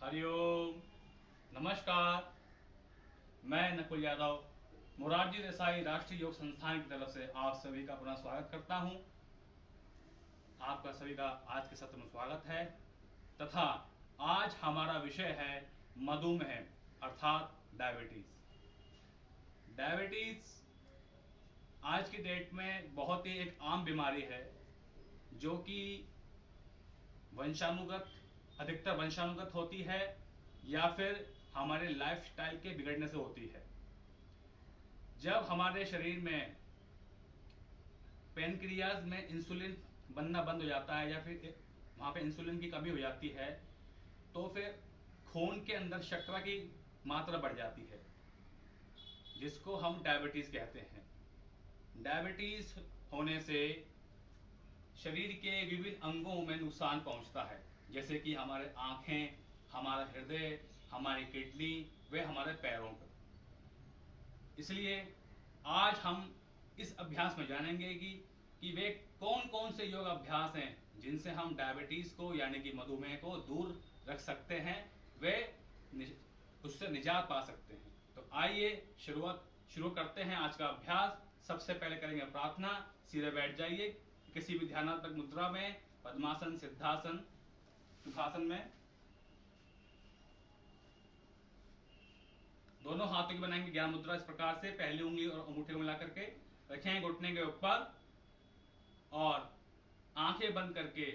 हरिओम। नमस्कार। मैं नकुल यादव मोरारजी देसाई राष्ट्रीय योग संस्थान की तरफ से आप सभी का पुनः स्वागत करता हूं। आपका सभी का आज के सत्र में स्वागत है तथा आज हमारा विषय है मधुमेह अर्थात डायबिटीज। डायबिटीज आज की डेट में बहुत ही एक आम बीमारी है जो कि वंशानुगत अधिकतर वंशानुगत होती है या फिर हमारे लाइफस्टाइल के बिगड़ने से होती है। जब हमारे शरीर में पेनक्रियाज में इंसुलिन बनना बंद हो जाता है या फिर वहाँ पे इंसुलिन की कमी हो जाती है तो फिर खून के अंदर शर्करा की मात्रा बढ़ जाती है जिसको हम डायबिटीज कहते हैं। डायबिटीज होने से शरीर के विभिन्न अंगों में नुकसान पहुंचता है जैसे कि हमारे आंखें, हमारा हृदय, हमारी किडनी व हमारे पैरों पर। इसलिए आज हम इस अभ्यास में जानेंगे कि वे कौन कौन से योग अभ्यास हैं जिनसे हम डायबिटीज को यानी कि मधुमेह को दूर रख सकते हैं वे उससे निजात पा सकते हैं। तो आइए शुरू करते हैं आज का अभ्यास। सबसे पहले करेंगे प्रार्थना। सीधे बैठ जाइए किसी भी ध्यानात्मक मुद्रा में, पद्मासन, सिद्धासन, सुखासन में। दोनों हाथों की बनाएंगे ज्ञान मुद्रा इस प्रकार से, पहली उंगली और अंगूठे को मिलाकर के रखें घुटने के ऊपर और आंखें बंद करके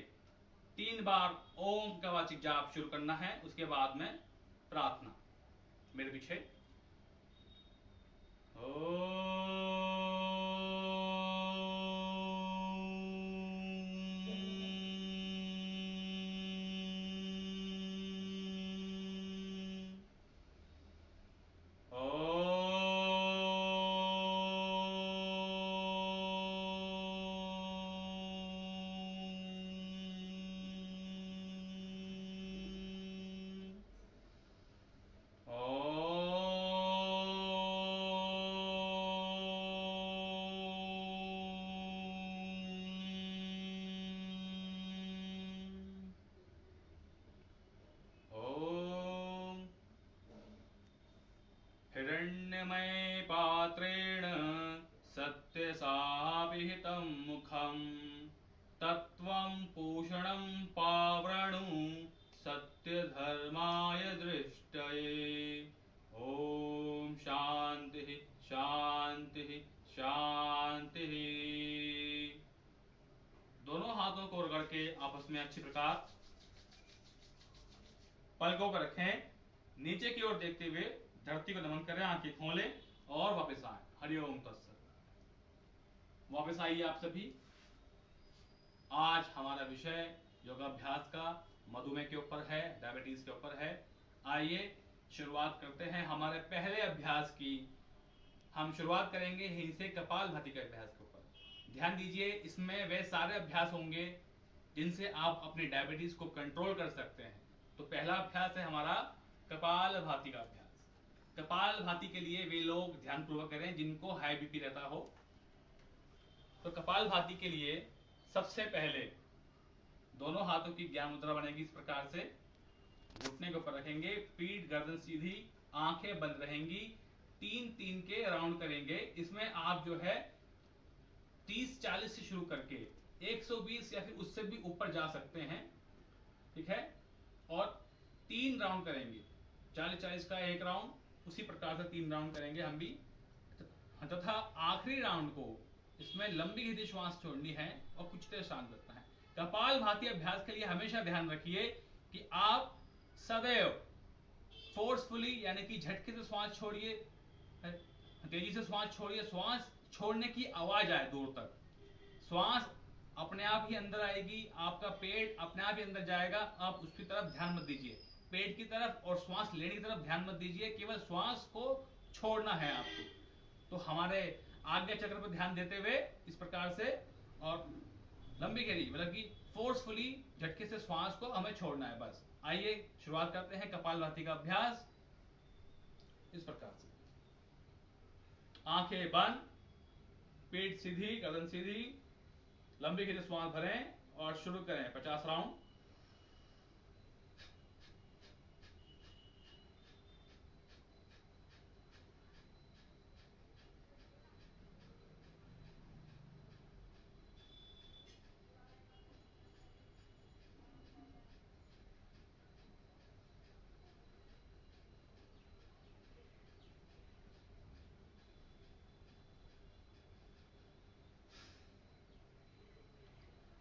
3 बार ओम का वाचिक जाप शुरू करना है। उसके बाद में प्रार्थना मेरे पीछे। हिरण्यमय पात्रेण सत्यसापिहितं मुखं तत्त्वं पूषणं पावृणु सत्यधर्माय दृष्टये। ओम शांति शांति शांति। दोनों हाथों को रगड़ के आपस में अच्छी प्रकार पलकों पर रखें। नीचे की ओर देखते हुए धरती को नमन करें, आंखें खोलें और वापस आए। हरिओम तत्सत। वापस आइए आप सभी। आज हमारा विषय योगाभ्यास का मधुमेह के ऊपर है, डायबिटीज के ऊपर है। आइए शुरुआत करते हैं हमारे पहले अभ्यास की। हम शुरुआत करेंगे यहीं से कपालभाति के अभ्यास के ऊपर। ध्यान दीजिए, इसमें वे सारे अभ्यास होंगे जिनसे आप अपनी डायबिटीज को कंट्रोल कर सकते हैं। तो पहला अभ्यास है हमारा कपालभाति का अभ्यास। कपालभाति के लिए वे लोग ध्यानपूर्वक करें जिनको हाई बीपी रहता हो। तो कपालभाति के लिए सबसे पहले दोनों हाथों की ज्ञान मुद्रा बनेगी इस प्रकार से। घुटने के ऊपर रखेंगे, पीठ गर्दन सीधी, आंखें बंद रहेंगी। 3-3 के राउंड करेंगे। इसमें आप जो है 30-40 से शुरू करके 120 या फिर उससे भी ऊपर जा सकते हैं, ठीक है। और 3 राउंड करेंगे, 40-40 का एक राउंड, उसी प्रकार से 3 राउंड करेंगे हम भी। तथा आखिरी राउंड को इसमें लंबी गहरी श्वास छोड़नी है और कुछ देर शांत रखना है। कपालभाति अभ्यास के लिए हमेशा ध्यान रखिए कि आप सदैव फोर्सफुली यानी कि झटके से श्वास छोड़िए, तेजी से श्वास छोड़िए। श्वास छोड़ने की आवाज आए दूर तक, श्वास अपने आप ही अंदर आएगी, आपका पेट अपने आप ही अंदर जाएगा। आप उसकी तरफ ध्यान मत दीजिए, पेट की तरफ और श्वास लेने की तरफ ध्यान मत दीजिए, केवल श्वास को छोड़ना है आपको। तो हमारे आज्ञा चक्र पर ध्यान देते हुए इस प्रकार से और लंबी गहरी मतलब कि फोर्सफुली झटके से श्वास को हमें छोड़ना है बस। आइए शुरुआत करते हैं कपालभाति का अभ्यास इस प्रकार से। आंखें बंद, पीठ सीधी, गर्दन सीधी, लंबी गहरी श्वास भरें और शुरू करें 50 राउंड।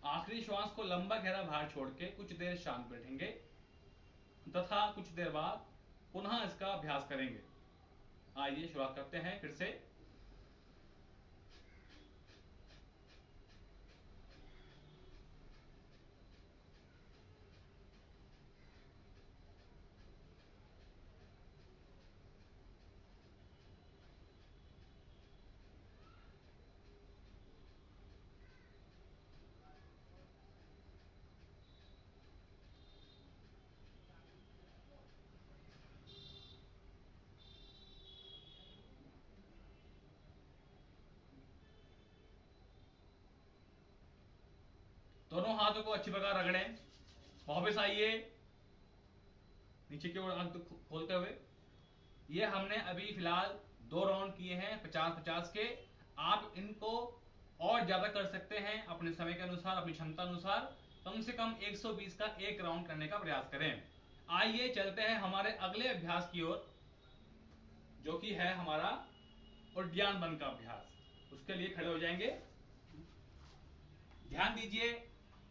आखिरी श्वास को लंबा गहरा बाहर छोड़ के कुछ देर शांत बैठेंगे तथा कुछ देर बाद पुनः इसका अभ्यास करेंगे। आइए शुरुआत करते हैं फिर से। दोनों हाथों को अच्छी प्रकार रगड़ें। वापस आइए नीचे की ओर आंख खोलते हुए। ये हमने अभी फिलहाल 2 राउंड किए हैं 50-50 के। आप इनको और ज्यादा कर सकते हैं अपने समय के अनुसार, अपनी क्षमता अनुसार। कम से कम 120 का एक राउंड करने का प्रयास करें। आइए चलते हैं हमारे अगले अभ्यास की ओर, जो कि है हमारा उद्यान वन का अभ्यास। उसके लिए खड़े हो जाएंगे। ध्यान दीजिए,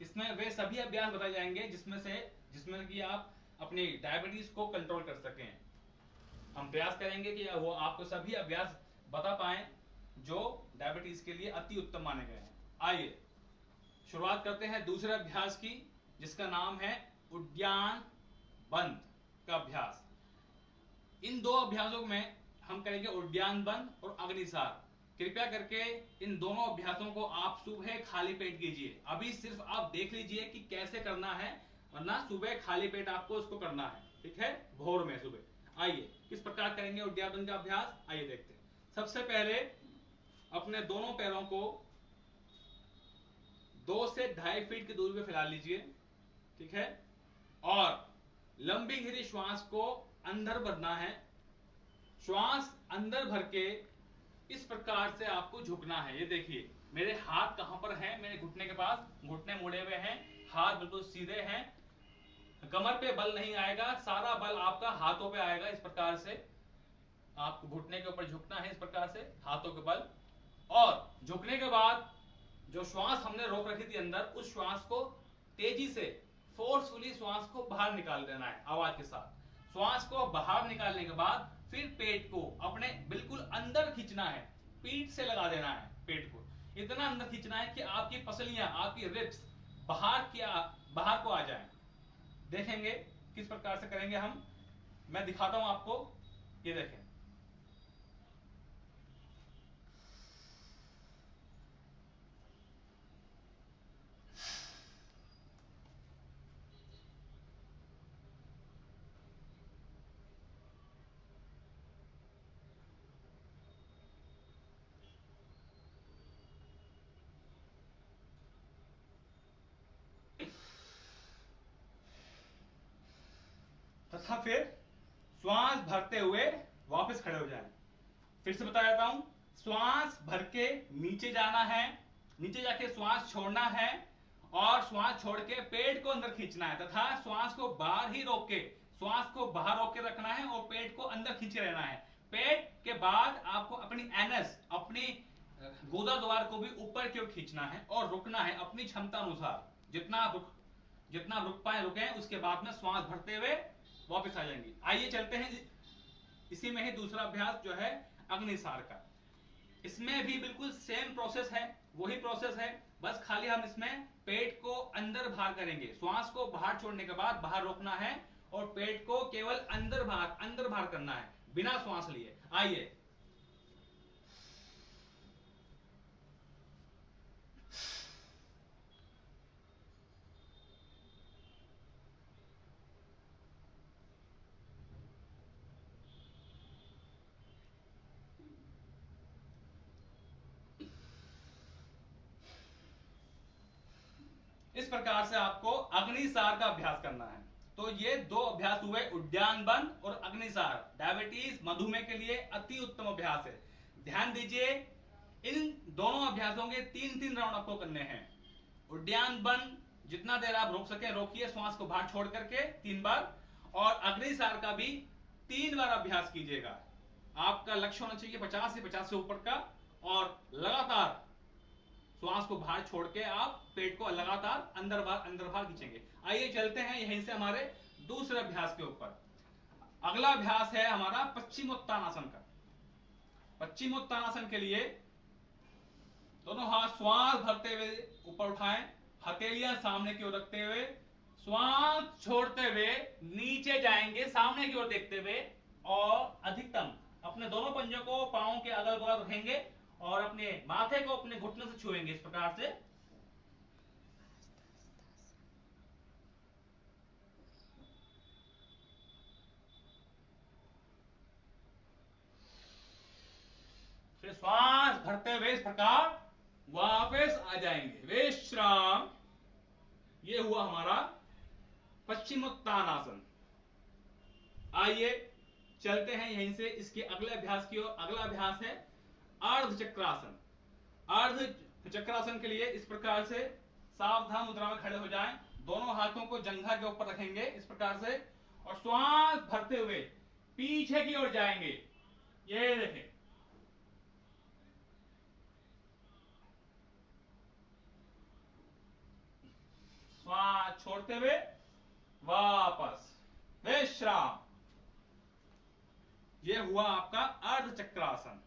इसमें वे सभी अभ्यास बताए जाएंगे जिसमें कि आप अपनी डायबिटीज को कंट्रोल कर सकें। हम प्रयास करेंगे कि वो आपको सभी अभ्यास बता पाएं जो डायबिटीज के लिए अति उत्तम माने गए हैं। आइए शुरुआत करते हैं दूसरे अभ्यास की, जिसका नाम है उद्यान बंद का अभ्यास। इन 2 अभ्यासों में हम करेंगे उद्यान बंद और अग्निसार। कृपया करके इन दोनों अभ्यासों को आप सुबह खाली पेट कीजिए। अभी सिर्फ आप देख लीजिए कि कैसे करना है, वरना सुबह खाली पेट आपको उसको करना है, ठीक है, भोर में सुबह। आइए किस प्रकार करेंगे उद्यान बंद का अभ्यास, आइए देखते हैं। सबसे पहले अपने दोनों पैरों को 2 से 2.5 फीट की दूरी पे फैला लीजिए, ठीक है, और लंबी गहरी श्वास को अंदर भरना है। श्वास अंदर भर के इस प्रकार से आपको झुकना है। ये देखिए मेरे हाथ कहां पर हैं, मेरे घुटने के पास, घुटने मुड़े हुए हैं, हाथ बिल्कुल सीधे हैं, कमर पे बल नहीं आएगा, सारा बल आपका हाथों पे आएगा। इस प्रकार से आपको घुटने के ऊपर झुकना है, इस प्रकार से हाथों के बल। और झुकने के बाद जो श्वास हमने रोक रखी थी अंदर, उस श्वास को तेजी से फोर्सफुली श्वास को बाहर निकाल देना है आवाज के साथ। श्वास को बाहर निकालने के बाद फिर पेट को अपने बिल्कुल अंदर खींचना है, पीठ से लगा देना है पेट को। इतना अंदर खींचना है कि आपकी पसलियां, आपकी रिब्स बाहर को आ जाएं। देखेंगे किस प्रकार से करेंगे हम, मैं दिखाता हूं आपको। ये देखें, तथा फिर श्वास भरते हुए वापस खड़े हो जाएं। फिर से बता देता हूं, श्वास भर के नीचे जाना है, नीचे जाके श्वास छोड़ना है, और श्वास छोड़ के पेट को अंदर खींचना है, तथा श्वास को बाहर ही रोक के, श्वास को बाहर रोक के रखना है और पेट को अंदर खींचे रहना है। पेट के बाद आपको अपनी एनस, अपनी गोदा द्वार को भी ऊपर की ओर खींचना है और रुकना है अपनी क्षमता अनुसार। जितना रुक पाए रुके, उसके बाद में श्वास भरते हुए वापस आ जाएंगे। आइए चलते हैं इसी में ही दूसरा अभ्यास जो है अग्निसार का। इसमें भी बिल्कुल सेम प्रोसेस है, वही प्रोसेस है, बस खाली हम इसमें पेट को अंदर बाहर करेंगे। श्वास को बाहर छोड़ने के बाद बाहर रोकना है और पेट को केवल अंदर बाहर करना है बिना श्वास लिए। आइए इस प्रकार से आपको अग्निसार का अभ्यास करना है। तो ये 2 अभ्यास हुए, उद्यान बंद और अग्निसार। डायबिटीज, मधुमेह के लिए अति उत्तम अभ्यास है। ध्यान दीजिए, इन दोनों अभ्यासों के 3-3 राउंड आपको करने हैं। उद्यान बंद जितना देर आप रोक सके रोकिए, श्वास को बाहर छोड़ करके 3 बार, और अग्निसार का भी 3 बार अभ्यास कीजिएगा। आपका लक्ष्य होना चाहिए 50 से ऊपर का, और लगातार श्वास को बाहर छोड़ के आप पेट को लगातार अंदर बाहर खींचेंगे। आइए चलते हैं यहीं से हमारे दूसरे अभ्यास के ऊपर। अगला अभ्यास है हमारा पश्चिमोत्तानासन का। पश्चिमोत्तानासन के लिए दोनों हाथ श्वास भरते हुए ऊपर उठाएं, हथेलियां सामने की ओर रखते हुए, श्वास छोड़ते हुए नीचे जाएंगे सामने की ओर देखते हुए, और अधिकतम अपने दोनों पंजों को पांवों के अगल बगल रखेंगे और अपने माथे को अपने घुटनों से छुएंगे इस प्रकार से। फिर श्वास भरते हुए इस प्रकार वापस आ जाएंगे, विश्राम। ये हुआ हमारा पश्चिमोत्तानासन। आइए चलते हैं यहीं से इसके अगले अभ्यास की ओर। अगला अभ्यास है अर्धचक्रासन। अर्धचक्रासन के लिए इस प्रकार से सावधान मुद्रा में खड़े हो जाएं, दोनों हाथों को जंघा के ऊपर रखेंगे इस प्रकार से, और श्वास भरते हुए पीछे की ओर जाएंगे। ये देखें, श्वास छोड़ते हुए वापस, विश्राम। यह हुआ आपका अर्धचक्रासन।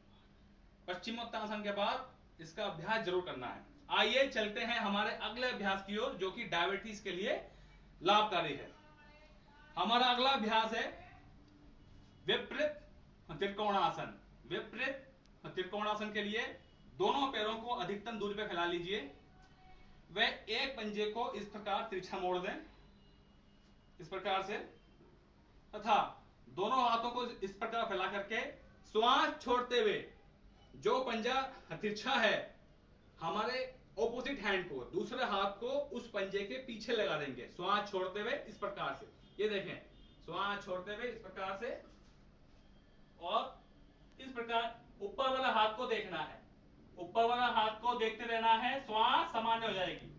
पश्चिमोत्तानासन के बाद इसका अभ्यास जरूर करना है। आइए चलते हैं हमारे अगले अभ्यास की ओर, जो कि डायबिटीज के लिए लाभकारी है। हमारा अगला अभ्यास है विपरीत त्रिकोणासन। विपरीत त्रिकोणासन के लिए दोनों पैरों को अधिकतम दूरी पर फैला लीजिए, वे एक पंजे को इस प्रकार तिरछा मोड़ दें इस प्रकार से, तथा दोनों हाथों को इस प्रकार फैला करके श्वास छोड़ते हुए जो पंजा तिरछा है हमारे ऑपोजिट हैंड को, दूसरे हाथ को उस पंजे के पीछे लगा देंगे श्वास छोड़ते हुए इस प्रकार से। ये देखें, श्वास छोड़ते हुए इस प्रकार से, और इस प्रकार ऊपर वाला हाथ को देखना है, ऊपर वाला हाथ को देखते रहना है, श्वास सामान्य हो जाएगी।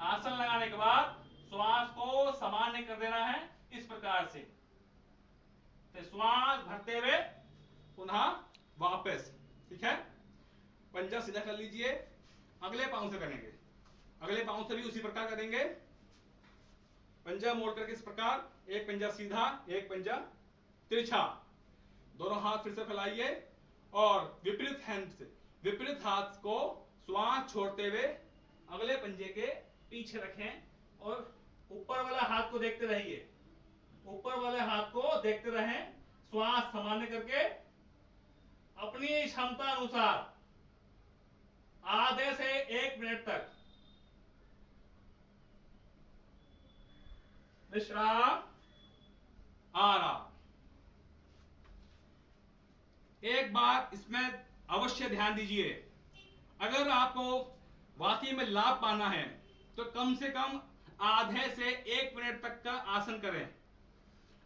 आसन लगाने के बाद श्वास को सामान्य कर देना है इस प्रकार से। तो श्वास भरते हुए पुनः वापस, ठीक है। पंजा सीधा कर लीजिए, अगले पांव से करेंगे, अगले पांव से भी उसी प्रकार करेंगे। पंजा मोड़ करके इस प्रकार, एक पंजा सीधा एक पंजा तिरछा, दोनों हाथ फिर से फैलाइए और विपरीत हैंड से, विपरीत हाथ को श्वास छोड़ते हुए अगले पंजे के पीछे रखें और ऊपर वाला हाथ को देखते रहिए, ऊपर वाले हाथ को देखते रहें, श्वास सामान्य करके अपनी क्षमता अनुसार आधे से 1 मिनट तक विश्राम, आराम। एक बात इसमें अवश्य ध्यान दीजिए, अगर आपको वाकई में लाभ पाना है तो कम से कम आधे से 1 मिनट तक का आसन करें,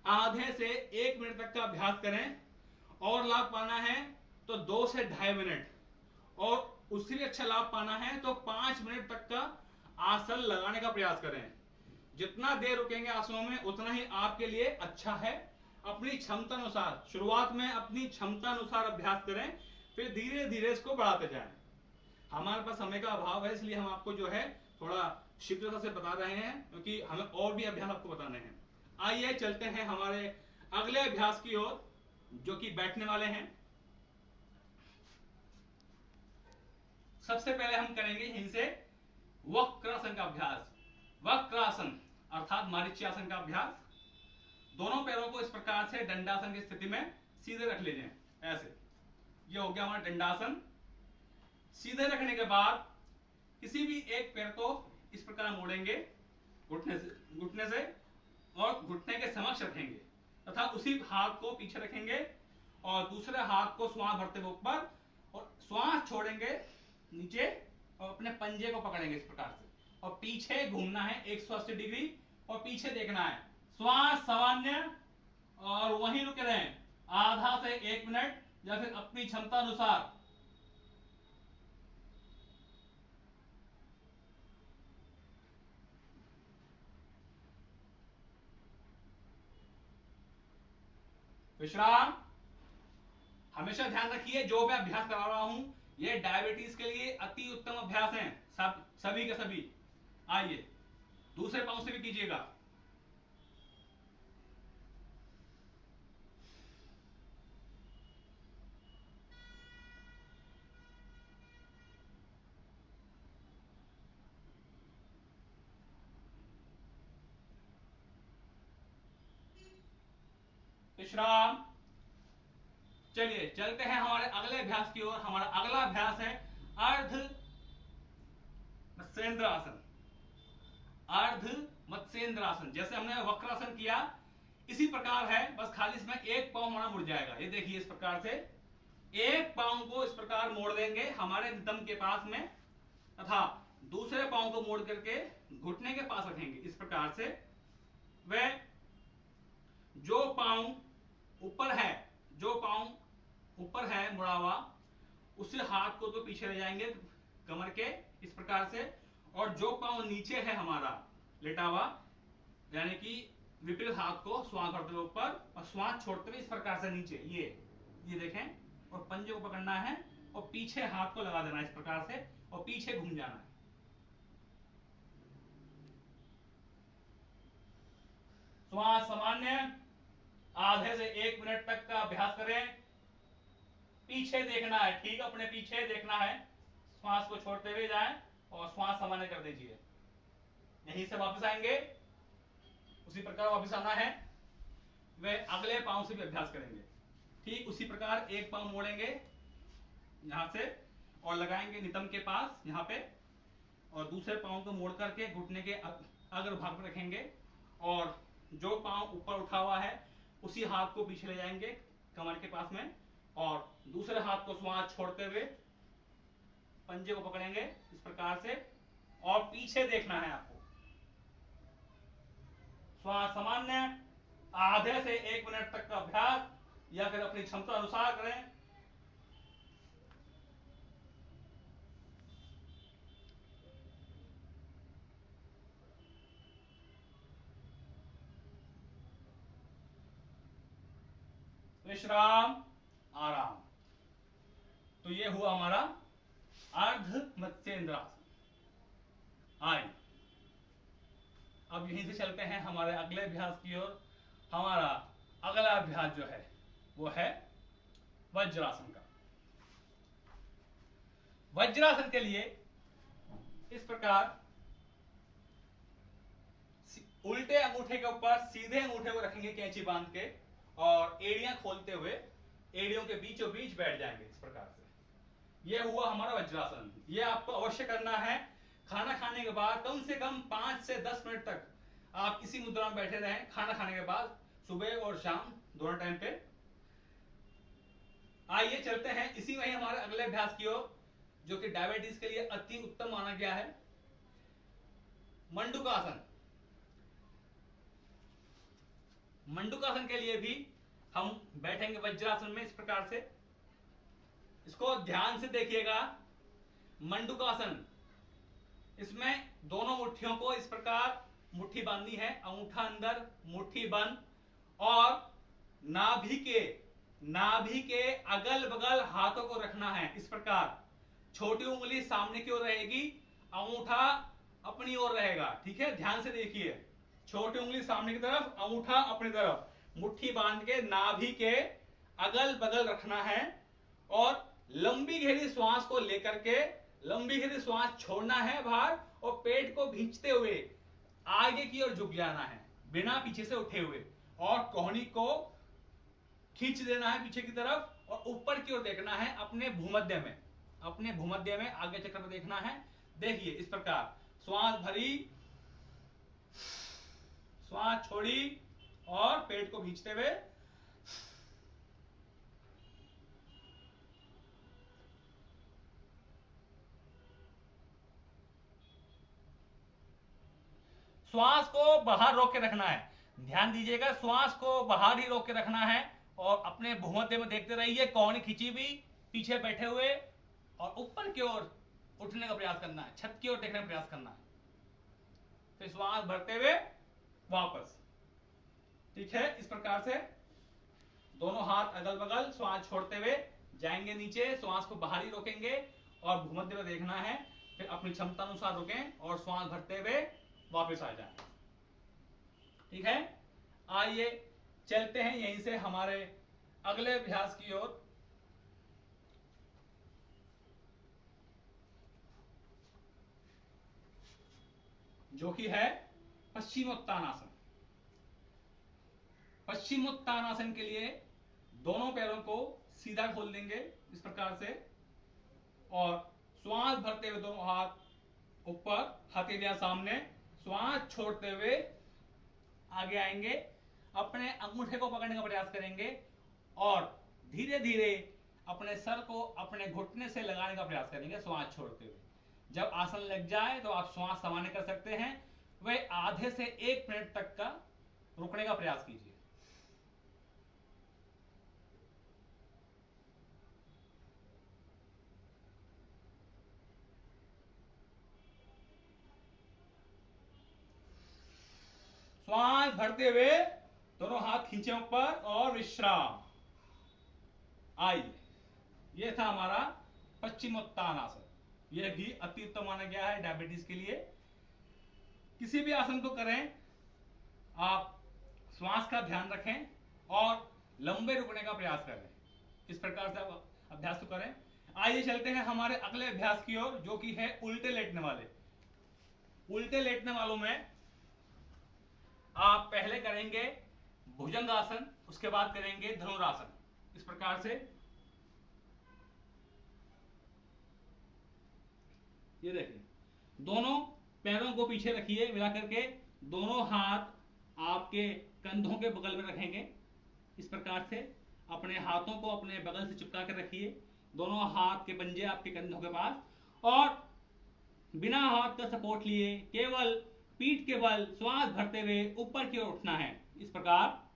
आधे से 1 मिनट तक का अभ्यास करें। और लाभ पाना है तो 2 से 2.5 मिनट, और उससे भी अच्छा लाभ पाना है तो 5 मिनट तक का आसन लगाने का प्रयास करें। जितना देर रुकेंगे आसनों में उतना ही आपके लिए अच्छा है। अपनी क्षमता अनुसार शुरुआत में अपनी क्षमता अनुसार अभ्यास करें, फिर धीरे धीरे इसको बढ़ाते जाएं। हमारे पास समय का अभाव है, इसलिए हम आपको जो है थोड़ा शीघ्रता से बता रहे हैं, क्योंकि हमें और भी अभ्यास आपको बताने हैं। आइए चलते हैं हमारे अगले अभ्यास की ओर, जो कि बैठने वाले हैं। सबसे पहले हम करेंगे इनसे वक्रासन का अभ्यास। वक्रासन अर्थात मारीच्यासन का अभ्यास। दोनों पैरों को इस प्रकार से दंडासन की स्थिति में सीधे रख लीजिए, ऐसे। ये हो गया हमारा दंडासन। सीधे रखने के बाद किसी भी एक पैर को इस प्रकार मोड़ेंगे घुटने से और घुटने के समक्ष रखेंगे, तथा उसी हाथ को पीछे रखेंगे और दूसरे हाथ को श्वास भरते हुए ऊपर, और श्वास छोड़ेंगे नीचे और अपने पंजे को पकड़ेंगे इस प्रकार से, और पीछे घूमना है 180 डिग्री और पीछे देखना है। श्वास सामान्य और वहीं रुके रहें आधा से 1 मिनट, या फिर अपनी क्षमता अनुसार। विश्राम। हमेशा ध्यान रखिए, जो मैं अभ्यास करा रहा हूं ये डायबिटीज के लिए अति उत्तम अभ्यास हैं। सभी के सभी आइए, दूसरे पांव से भी कीजिएगा। विश्राम। चलिए चलते हैं हमारे अगले अभ्यास की ओर। हमारा अगला अभ्यास है अर्ध मत्स्येंद्रासन। अर्ध मत्स्येंद्रासन, जैसे हमने वक्रासन किया इसी प्रकार है, बस खाली इसमें एक पांव हमारा मुड़ जाएगा। ये देखिए इस प्रकार से एक पांव को इस प्रकार मोड़ देंगे हमारे नितंब के पास में, तथा दूसरे पांव को मोड़ करके घुटने के पास रखेंगे इस प्रकार से। वह जो पांव ऊपर है, जो पांव ऊपर है मुड़ा हुआ, उस हाथ को तो पीछे ले जाएंगे कमर के इस प्रकार से, और जो पांव नीचे है हमारा लेटा हुआ, यानी कि विपरीत हाथ को श्वास भरते हुए ऊपर और श्वास छोड़ते हुए इस प्रकार से नीचे, ये देखें, और पंजे को पकड़ना है और पीछे हाथ को लगा देना इस प्रकार से और पीछे घूम जाना है। श्वास सामान्य आधे से 1 मिनट तक का अभ्यास करें। पीछे देखना है, ठीक अपने पीछे देखना है, श्वास को छोड़ते हुए जाएं और श्वास सामान्य कर दीजिए। यहीं से वापस आएंगे, उसी प्रकार वापस आना है। वे अगले पांव से भी अभ्यास करेंगे, ठीक उसी प्रकार एक पांव मोड़ेंगे यहां से और लगाएंगे नितंब के पास यहां पे, और दूसरे पांव को मोड़ करके घुटने के अग्र भाग पर रखेंगे, और जो पांव ऊपर उठा हुआ है उसी हाथ को पीछे ले जाएंगे कमर के पास में, और दूसरे हाथ को श्वास छोड़ते हुए पंजे को पकड़ेंगे इस प्रकार से और पीछे देखना है आपको। श्वास सामान्य आधे से 1 मिनट तक का अभ्यास, या फिर अपनी क्षमता अनुसार करें। विश्राम, आराम। तो ये हुआ हमारा अर्ध मत्स्येंद्रासन। आइए अब यहीं से चलते हैं हमारे अगले अभ्यास की ओर। हमारा अगला अभ्यास जो है वो है वज्रासन का। वज्रासन के लिए इस प्रकार उल्टे अंगूठे के ऊपर सीधे अंगूठे को रखेंगे कैंची बांध के, और एड़ियां खोलते हुए एड़ियों के बीचों बीच बैठ जाएंगे इस प्रकार से। यह हुआ हमारा वज्रासन। यह आपको अवश्य करना है। खाना खाने के बाद कम से कम 5 से 10 मिनट तक आप इसी मुद्रा में बैठे रहें, खाना खाने के बाद, सुबह और शाम दोनों टाइम पे। आइए चलते हैं इसी में ही हमारे अगले अभ्यास की ओर, जो कि डायबिटीज के लिए अति उत्तम माना गया है, मंडूकासन। मंडूकासन के लिए भी हम बैठेंगे वज्रासन में इस प्रकार से। इसको ध्यान से देखिएगा। मंडूकासन, इसमें दोनों मुट्ठियों को इस प्रकार मुट्ठी बांधनी है, अंगूठा अंदर मुट्ठी बंद, और नाभि के अगल बगल हाथों को रखना है इस प्रकार। छोटी उंगली सामने की ओर रहेगी, अंगूठा अपनी ओर रहेगा, ठीक है, ध्यान से देखिए। छोटी उंगली सामने की तरफ, अंगूठा अपनी तरफ, मुट्ठी बांध के नाभि के अगल बगल रखना है, और लंबी गहरी श्वास को लेकर के लंबी गहरी श्वास छोड़ना है बाहर, और पेट को भींचते हुए आगे की ओर झुक जाना है बिना पीछे से उठे हुए, और कोहनी को खींच देना है पीछे की तरफ, और ऊपर की ओर देखना है अपने भूमध्य में आगे चक्र में देखना है। देखिए इस प्रकार श्वास भरी, श्वास छोड़ी और पेट को भींचते हुए। श्वास को बाहर रोक के रखना है, ध्यान दीजिएगा, श्वास को बाहर ही रोक के रखना है, और अपने भूमध्य में देखते रहिए, कोहनी खींची हुई, पीछे बैठे हुए, और ऊपर की ओर उठने का प्रयास करना है, छत की ओर देखने का प्रयास करना है। फिर श्वास भरते हुए वापस, ठीक है, इस प्रकार से दोनों हाथ अगल बगल, श्वास छोड़ते हुए जाएंगे नीचे, श्वास को बाहर ही रोकेंगे और भूमध्य में देखना है, फिर अपनी क्षमता अनुसार रुकें और श्वास भरते हुए वापस आ जाएं। ठीक है, आइए चलते हैं यहीं से हमारे अगले अभ्यास की ओर। जो कि है पश्चिमोत्तानासन। पश्चिमोत्तानासन के लिए दोनों पैरों को सीधा खोल देंगे इस प्रकार से, और श्वास भरते हुए दोनों हाथ ऊपर, हथेलियां सामने, श्वास छोड़ते हुए आगे आएंगे, अपने अंगूठे को पकड़ने का प्रयास करेंगे और धीरे धीरे अपने सर को अपने घुटने से लगाने का प्रयास करेंगे श्वास छोड़ते हुए। जब आसन लग जाए तो आप श्वास सामान्य कर सकते हैं। वह आधे से 1 मिनट तक का रुकने का प्रयास कीजिए। श्वास भरते हुए दोनों हाथ खींचे ऊपर और विश्राम। आइए, यह था हमारा पश्चिमोत्तानासन। यह भी अति उत्तम माना गया है डायबिटीज के लिए। किसी भी आसन को करें, आप श्वास का ध्यान रखें और लंबे रुकने का प्रयास करें। इस प्रकार से आप अभ्यास को करें। आइए चलते हैं हमारे अगले अभ्यास की ओर, जो कि है उल्टे लेटने वाले। उल्टे लेटने वालों में आप पहले करेंगे भुजंगासन, उसके बाद करेंगे धनुरासन। इस प्रकार से ये देखिए, दोनों पैरों को पीछे रखिए मिला करके, दोनों हाथ आपके कंधों के बगल में रखेंगे। इस प्रकार से अपने हाथों को अपने बगल से चिपका कर रखिए, दोनों हाथ के पंजे आपके कंधों के पास, और बिना हाथ का सपोर्ट लिए केवल पीठ के बल श्वास भरते हुए ऊपर की ओर उठना है। इस प्रकार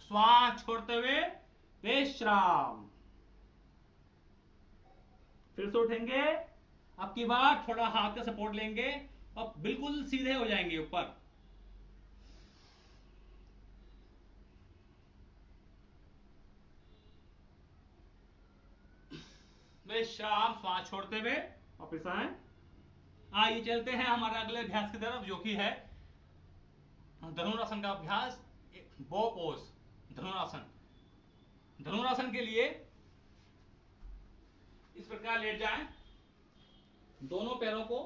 श्वास छोड़ते हुए विश्राम। फिर से उठेंगे, अब की बार थोड़ा हाथ का सपोर्ट लेंगे और बिल्कुल सीधे हो जाएंगे ऊपर। विश्राम, श्वास छोड़ते हुए वापस आए। आइए चलते हैं हमारे अगले अभ्यास की तरफ, जो कि है धनुरासन का अभ्यास, बो पोज धनुरासन। धनुरासन के लिए इस प्रकार लेट जाएं, दोनों पैरों को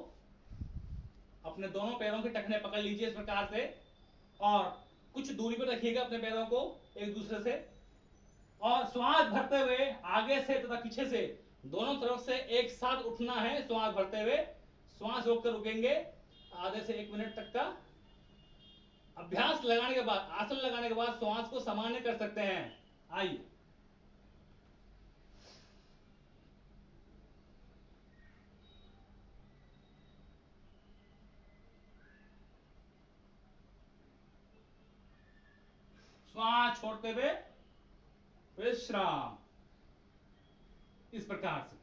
अपने दोनों पैरों के टखने पकड़ लीजिए इस प्रकार से, और कुछ दूरी पर रखिएगा अपने पैरों को एक दूसरे से, और श्वास भरते हुए आगे से तथा पीछे से दोनों तरफ से एक साथ उठना है। श्वास भरते हुए श्वास रोककर रुकेंगे आधे से 1 मिनट तक का अभ्यास लगाने के बाद, आसन लगाने के बाद श्वास को सामान्य कर सकते हैं। आइए, श्वास छोड़ते हुए विश्राम। इस प्रकार से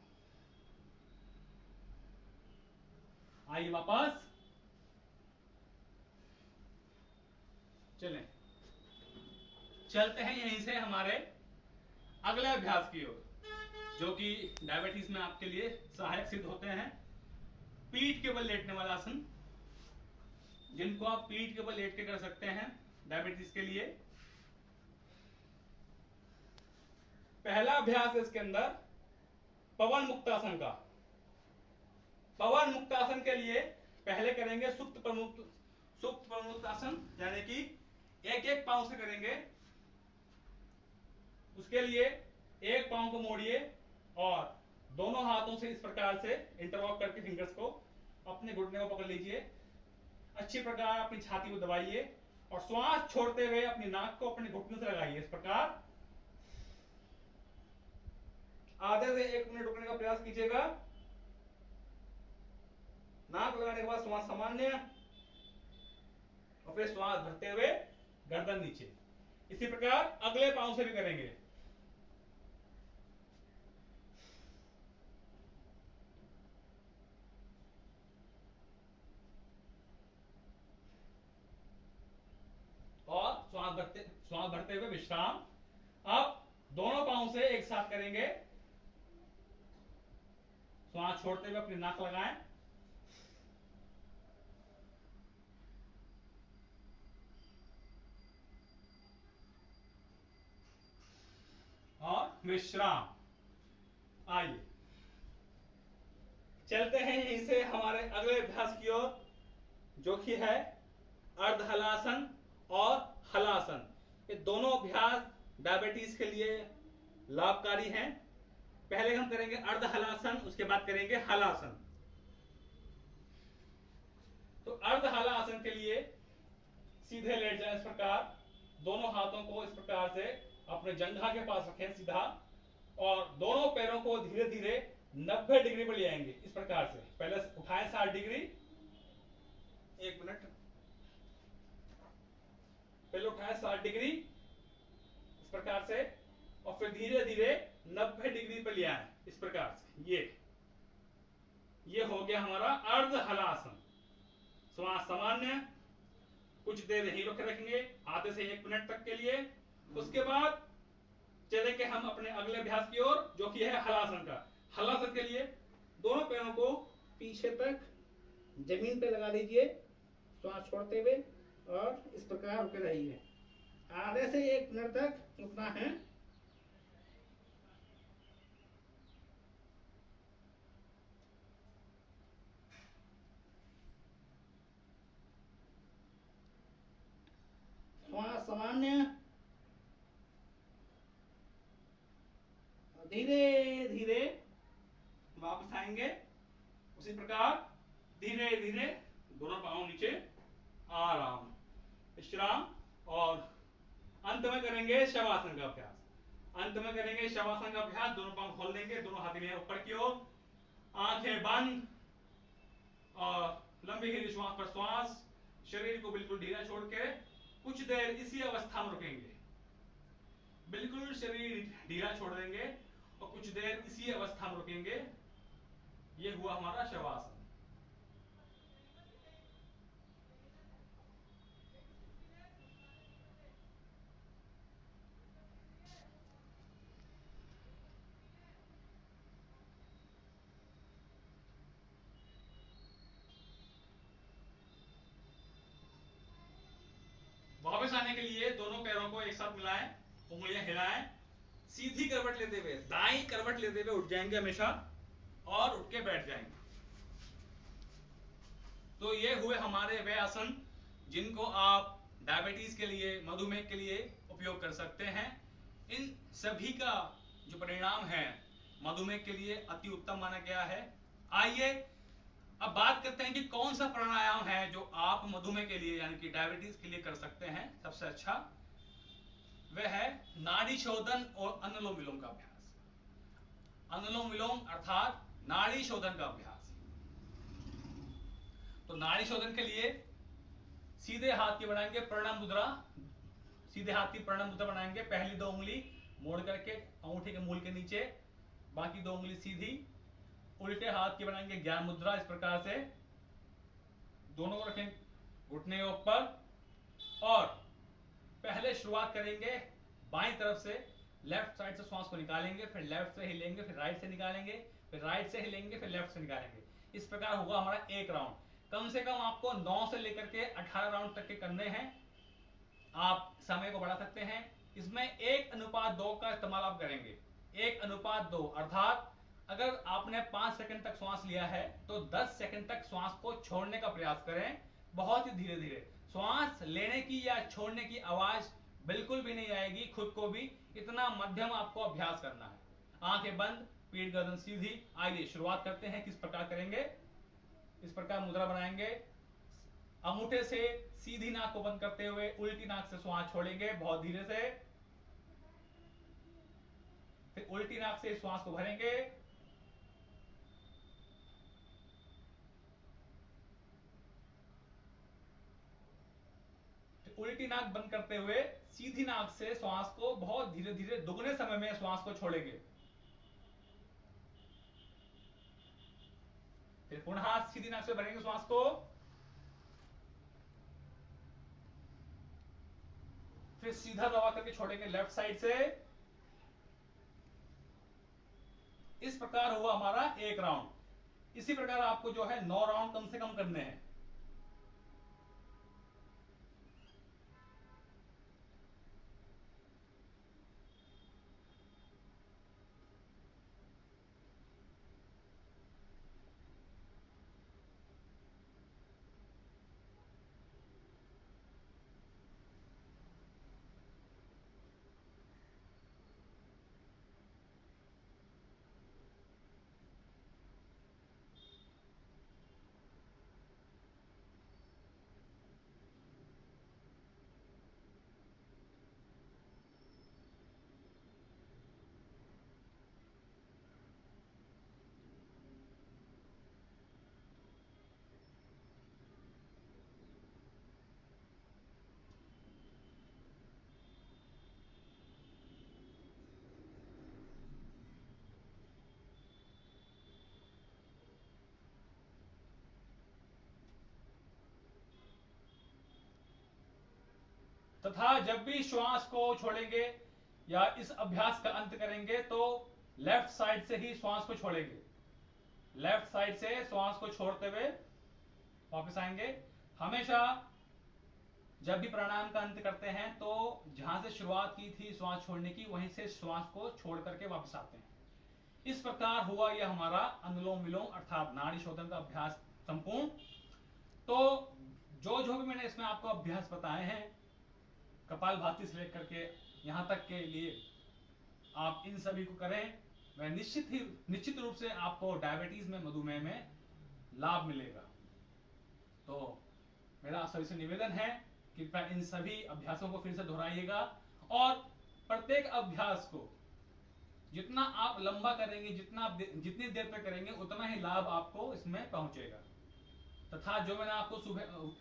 आइए वापस चलें, चलते हैं यहीं से हमारे अगले अभ्यास की ओर, जो कि डायबिटीज में आपके लिए सहायक सिद्ध होते हैं। पीठ के बल लेटने वाला आसन, जिनको आप पीठ के बल लेट के कर सकते हैं डायबिटीज के लिए। पहला अभ्यास है इसके अंदर पवन मुक्तासन का। पवन मुक्तासन के लिए पहले करेंगे सुप्त प्रमुक्तासन, यानी कि एक एक पांव से करेंगे। उसके लिए एक पांव को मोड़िए और दोनों हाथों से इस प्रकार से इंटरलॉक करके फिंगर्स को अपने घुटने को पकड़ लीजिए। अच्छी प्रकार अपनी छाती को दबाइए और श्वास छोड़ते हुए अपनी नाक को अपने घुटने से लगाइए। इस प्रकार आधे से 1 मिनट रुकने का प्रयास कीजिएगा। नाक लगाने के बाद श्वास सामान्य और फिर श्वास भरते हुए गर्दन नीचे। इसी प्रकार अगले पांव से भी करेंगे। श्वास भरते हुए विश्राम। अब दोनों पांव से एक साथ करेंगे, श्वास छोड़ते हुए अपनी नाक लगाएं और विश्राम। आइए चलते हैं यहीं से हमारे अगले अभ्यास की ओर, जो कि है अर्ध हलासन और हलासन। ये दोनों अभ्यास डायबिटीज के लिए लाभकारी हैं। पहले हम करेंगे अर्ध हलासन, उसके बाद करेंगे हलासन। तो अर्ध हलासन के लिए सीधे लेट जाएं इस प्रकार, दोनों हाथों को इस प्रकार से अपने जंघा के पास रखें सीधा, और दोनों पैरों को धीरे धीरे 90 डिग्री पर ले आएंगे इस प्रकार से। पहले उठाएं 60 डिग्री, एक मिनट, पहले उठाएं 60 डिग्री इस प्रकार से, और फिर धीरे धीरे 90 डिग्री पर ले आए इस प्रकार से। ये हो गया हमारा अर्ध हलासन। श्वास सामान्य, कुछ देर यहीं रोके रखेंगे आधे से 1 मिनट तक के लिए। उसके बाद चलेंगे हम अपने अगले अभ्यास की ओर, जो कि है हलासन का। हलासन के लिए दोनों पैरों को पीछे तक जमीन पे लगा दीजिए, श्वास छोड़ते हुए, और इस प्रकार रुके रहिए। आधे से 1 मिनट तक रुकना है। श्वास सामान्य, धीरे धीरे वापस आएंगे उसी प्रकार, धीरे धीरे दोनों पांव नीचे, आराम, विश्राम। और अंत में करेंगे शवासन का अभ्यास। अंत में करेंगे शवासन का अभ्यास। दोनों पांव खोल देंगे, दोनों हाथ लिए ऊपर की ओर, आंखें बंद, और लंबी गहरी श्वास पर श्वास, शरीर को बिल्कुल ढीला छोड़ के कुछ देर इसी अवस्था में रुकेंगे। बिल्कुल शरीर ढीला छोड़ देंगे और कुछ देर इसी अवस्था में रुकेंगे। ये हुआ हमारा शवासन। वापस आने के लिए दोनों पैरों को एक साथ मिलाएं, उंगलियां हिलाएं, सीधी करवट लेते हुए, दाईं करवट लेते हुए उठ जाएंगे हमेशा, और उठ के बैठ जाएंगे। तो ये हुए हमारे वे आसन जिनको आप डायबिटीज के लिए, मधुमेह के लिए उपयोग कर सकते हैं। इन सभी का जो परिणाम है मधुमेह के लिए अति उत्तम माना गया है। आइए अब बात करते हैं कि कौन सा प्राणायाम है जो आप मधुमेह के लिए यानी कि डायबिटीज के लिए कर सकते हैं। सबसे अच्छा वह है नाड़ी शोधन और अनुलोम विलोम का अभ्यास। अनुलोम विलोम अर्थात नाड़ी शोधन का अभ्यास। तो नाड़ी शोधन के लिए सीधे हाथ की बनाएंगे प्रणाम मुद्रा, सीधे हाथ की प्रणाम मुद्रा बनाएंगे। पहली 2 उंगली मोड़ करके अंगूठे के मूल के नीचे, बाकी 2 उंगली सीधी। उल्टे हाथ की बनाएंगे ज्ञान मुद्रा इस प्रकार से, दोनों को रखें घुटने के ऊपर, और पहले शुरुआत करेंगे बाईं तरफ से। लेफ्ट साइड से श्वास को निकालेंगे, फिर लेफ्ट से हिलेंगे, फिर राइट से निकालेंगे, फिर राइट से हिलेंगे, फिर लेफ्ट से निकालेंगे। इस प्रकार होगा हमारा एक राउंड। कम से कम आपको 9 से लेकर के 18 राउंड तक के करने हैं। आप समय को बढ़ा सकते हैं। इसमें 1:2 का इस्तेमाल आप करेंगे। 1:2 अर्थात अगर आपने 5 सेकंड तक श्वास लिया है तो 10 सेकंड तक श्वास को छोड़ने का प्रयास करें, बहुत ही धीरे धीरे। श्वास लेने की या छोड़ने की आवाज बिल्कुल भी नहीं आएगी, खुद को भी इतना मध्यम आपको अभ्यास करना है। आंखें बंद, पीठ गर्दन सीधी। आइए शुरुआत करते हैं। किस प्रकार करेंगे? इस प्रकार मुद्रा बनाएंगे, अंगूठे से सीधी नाक को बंद करते हुए उल्टी नाक से श्वास छोड़ेंगे बहुत धीरे से, फिर उल्टी नाक से श्वास को भरेंगे, उल्टी नाक बंद करते हुए सीधी नाक से श्वास को बहुत धीरे धीरे दुगने समय में श्वास को छोड़ेंगे। फिर पुनः सीधी नाक से भरेंगे श्वास को, फिर सीधा दबा करके छोड़ेंगे लेफ्ट साइड से। इस प्रकार हुआ हमारा एक राउंड। इसी प्रकार आपको जो है 9 राउंड कम से कम करने हैं। तथा जब भी श्वास को छोड़ेंगे या इस अभ्यास का अंत करेंगे तो लेफ्ट साइड से ही श्वास को छोड़ेंगे। लेफ्ट साइड से श्वास को छोड़ते हुए वापस आएंगे। हमेशा जब भी प्राणायाम का अंत करते हैं तो जहां से शुरुआत की थी श्वास छोड़ने की, वहीं से श्वास को छोड़ करके वापस आते हैं। इस प्रकार हुआ यह हमारा अनुलोम विलोम अर्थात नाड़ी शोधन का अभ्यास संपूर्ण। तो जो जो भी मैंने इसमें आपको अभ्यास बताए हैं कपालभाति से लेकर के यहां तक के लिए आप इन सभी को करें। वह निश्चित रूप से आपको डायबिटीज में, मधुमेह में लाभ मिलेगा। तो मेरा आप सभी से निवेदन है कि कृपया इन सभी अभ्यासों को फिर से दोहराइएगा और प्रत्येक अभ्यास को जितना आप लंबा करेंगे, जितनी देर तक करेंगे, उतना ही लाभ आपको इसमें पहुंचेगा। तथा जो मैंने आपको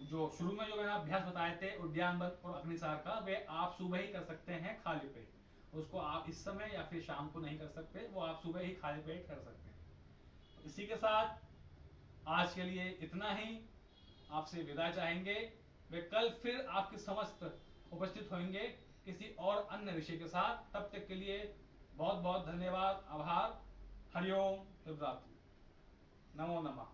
जो शुरू में जो मैंने अभ्यास बताए थे उद्यान बंद और अग्निसार का, वे आप सुबह ही कर सकते हैं खाली पेट। उसको आप इस समय या फिर शाम को नहीं कर सकते, वो आप सुबह ही खाली पेट कर सकते हैं। तो इसी के साथ आज के लिए इतना ही, आपसे विदा चाहेंगे। वे कल फिर आपके समस्त उपस्थित होंगे किसी और अन्य विषय के साथ। तब तक के लिए बहुत बहुत धन्यवाद, आभार। हरिओम, शुभ रात्रि, नमो नमः।